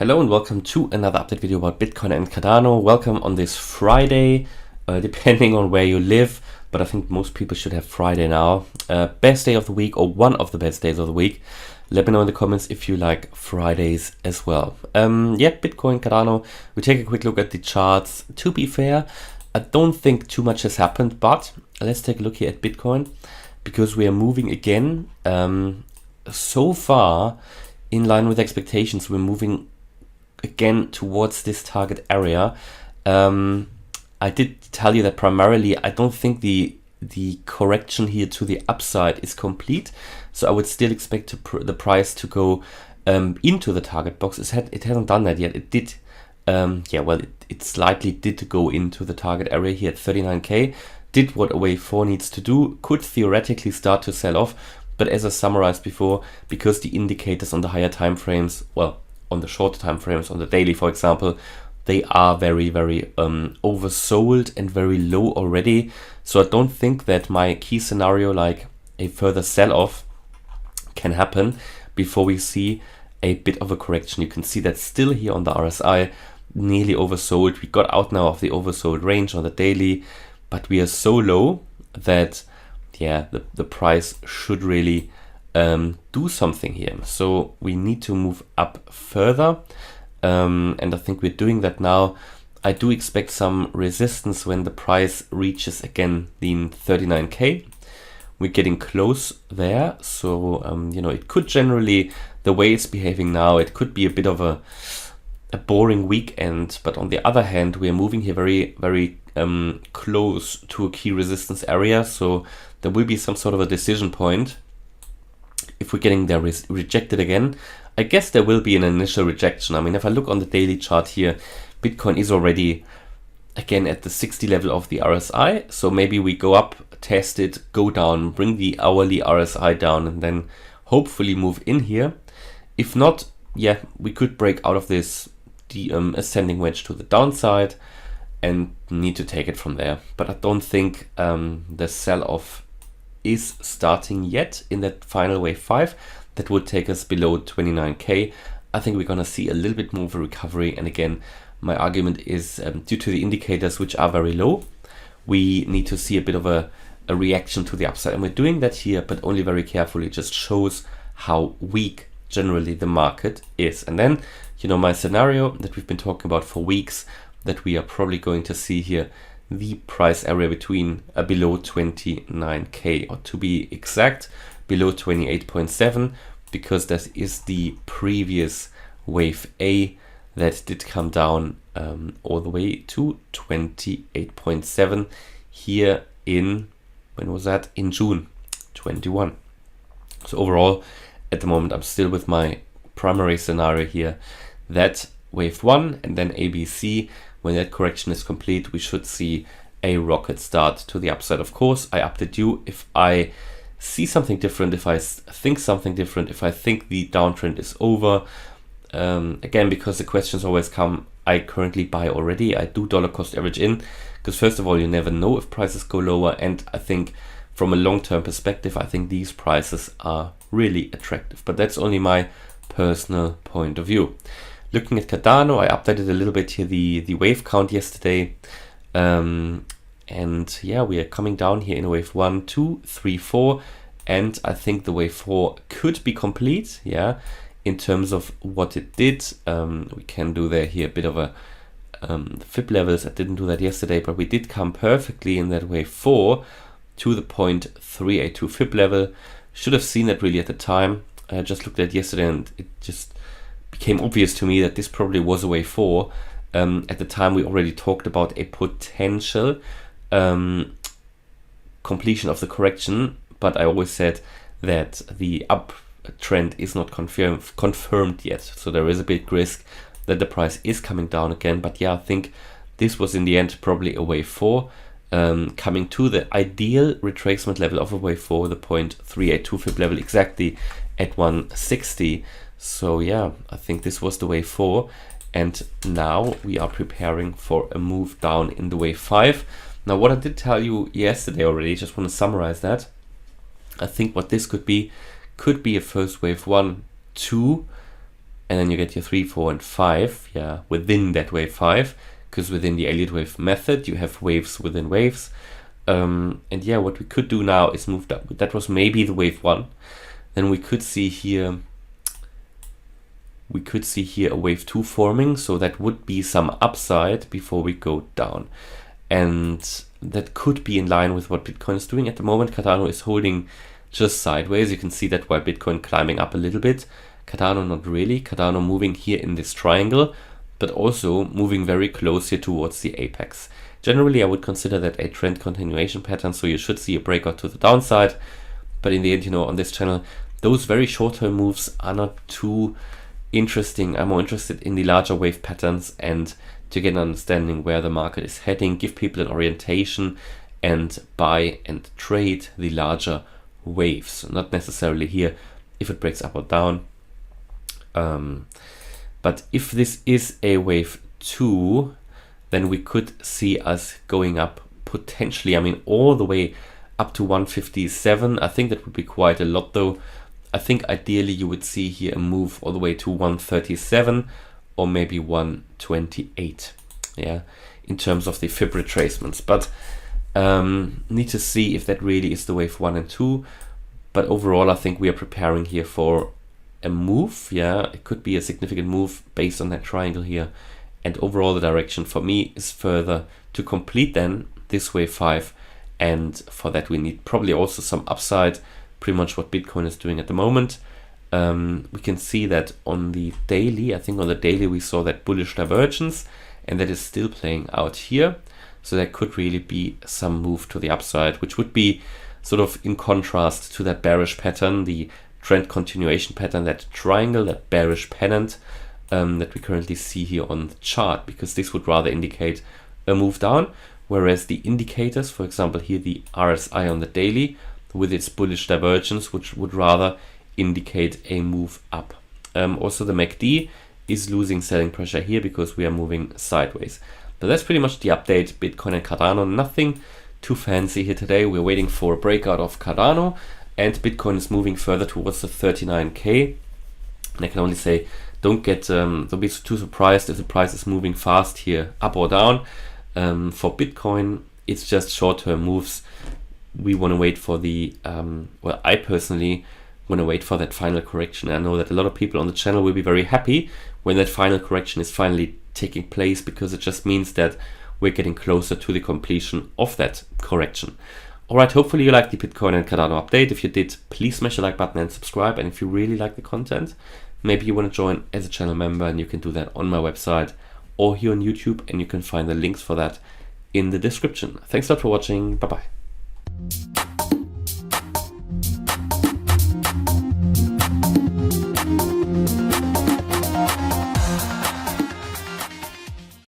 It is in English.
Hello and welcome to another update video about Bitcoin and Cardano. Welcome on this Friday, depending on where you live, but I think most people should have Friday now. Best day of the week, or one of the best days of the week. Let me know in the comments if you like Fridays as well. Bitcoin, Cardano, we take a quick look at the charts. To be fair, I don't think too much has happened, but let's take a look here at Bitcoin, because we are moving again. So far, in line with expectations, we're moving again towards this target area. I did tell you that primarily I don't think the correction here to the upside is complete, so I would still expect the price to go into the target box. It hasn't done that yet. It did, it slightly did go into the target area here at 39k, did what a wave 4 needs to do, could theoretically start to sell off, but as I summarized before, because the indicators on the higher time frames, well, on the shorter time frames, on the daily, for example, they are very, very oversold and very low already. So I don't think that my key scenario, like a further sell-off, can happen before we see a bit of a correction. You can see that still here on the RSI, nearly oversold. We got out now of the oversold range on the daily, but we are so low that, yeah, the price should really do something here. So we need to move up further, and I think we're doing that now. I do expect some resistance when the price reaches again the 39k. We're getting close there, so it could generally, the way it's behaving now, it could be a bit of a boring weekend, but on the other hand, we are moving here very, very close to a key resistance area, so there will be some sort of a decision point. If we're getting there rejected again, I guess there will be an initial rejection. I mean, if I look on the daily chart here, Bitcoin is already again at the 60 level of the RSI. So maybe we go up, test it, go down, bring the hourly RSI down, and then hopefully move in here. If not, yeah, we could break out of this ascending wedge to the downside and need to take it from there. But I don't think the sell-off is starting yet in that final wave 5 that would take us below 29k. I think we're gonna see a little bit more of a recovery, and again, my argument is due to the indicators, which are very low, we need to see a bit of a reaction to the upside, and we're doing that here, but only very carefully. It just shows how weak generally the market is. And then, my scenario that we've been talking about for weeks, that we are probably going to see here the price area between below 29k, or to be exact, below 28.7, because that is the previous wave A that did come down all the way to 28.7 here in, when was that? In June 21. So overall, at the moment, I'm still with my primary scenario here, that wave 1 and then ABC. When that correction is complete, we should see a rocket start to the upside. Of course, I update you if I see something different, if I think something different, if I think the downtrend is over. Again, because the questions always come, I currently buy already. I do dollar cost average in, because first of all, you never know if prices go lower. And I think from a long-term perspective, I think these prices are really attractive. But that's only my personal point of view. Looking at Cardano, I updated a little bit here the wave count yesterday. And yeah, we are coming down here in wave 1, 2, 3, 4. And I think the wave 4 could be complete, yeah, in terms of what it did. We can do there here a bit of a fib levels. I didn't do that yesterday, but we did come perfectly in that wave 4 to the 0.382 fib level. Should have seen that really at the time. I just looked at it yesterday and it just became obvious to me that this probably was a wave 4. At the time, we already talked about a potential completion of the correction, but I always said that the uptrend is not confirmed yet. So there is a big risk that the price is coming down again. But yeah, I think this was in the end probably a wave 4, coming to the ideal retracement level of a wave 4, the 0.382 fib level, exactly at 160. So yeah, I think this was the wave 4. And now we are preparing for a move down in the wave 5. Now, what I did tell you yesterday already, just want to summarize that. I think what this could be a first wave 1, 2, and then you get your 3, 4, and 5, yeah, within that wave 5, because within the Elliott Wave method, you have waves within waves. And yeah, what we could do now is move that. That was maybe the wave 1. Then we could see here a wave 2 forming, so that would be some upside before we go down. And that could be in line with what Bitcoin is doing. At the moment, Cardano is holding just sideways. You can see that while Bitcoin climbing up a little bit, Cardano not really. Cardano moving here in this triangle, but also moving very close here towards the apex. Generally, I would consider that a trend continuation pattern, so you should see a breakout to the downside. But in the end, on this channel, those very short-term moves are not too interesting. I'm more interested in the larger wave patterns and to get an understanding where the market is heading, give people an orientation, and buy and trade the larger waves. Not necessarily here if it breaks up or down. But if this is a wave 2, then we could see us going up potentially, all the way up to 157. I think that would be quite a lot though. I think ideally you would see here a move all the way to 137 or maybe 128, yeah, in terms of the fib retracements. But need to see if that really is the wave 1 and 2. But overall, I think we are preparing here for a move. Yeah, it could be a significant move based on that triangle here. And overall, the direction for me is further to complete then this wave 5. And for that, we need probably also some upside, pretty much what Bitcoin is doing at the moment. We can see that on the daily, I think on the daily, we saw that bullish divergence, and that is still playing out here. So there could really be some move to the upside, which would be sort of in contrast to that bearish pattern, the trend continuation pattern, that triangle, that bearish pennant that we currently see here on the chart, because this would rather indicate a move down, whereas the indicators, for example here the RSI on the daily with its bullish divergence, which would rather indicate a move up. Also the MACD is losing selling pressure here because we are moving sideways. But that's pretty much the update. Bitcoin and Cardano, nothing too fancy here today. We're waiting for a breakout of Cardano, and Bitcoin is moving further towards the 39k. And I can only say, don't be too surprised if the price is moving fast here, up or down. For Bitcoin, it's just short-term moves. We want to wait for the, I personally want to wait for that final correction. I know that a lot of people on the channel will be very happy when that final correction is finally taking place, because it just means that we're getting closer to the completion of that correction. Alright, hopefully you liked the Bitcoin and Cardano update. If you did, please smash the like button and subscribe. And if you really like the content, maybe you want to join as a channel member, and you can do that on my website or here on YouTube, and you can find the links for that in the description. Thanks a lot for watching. Bye bye.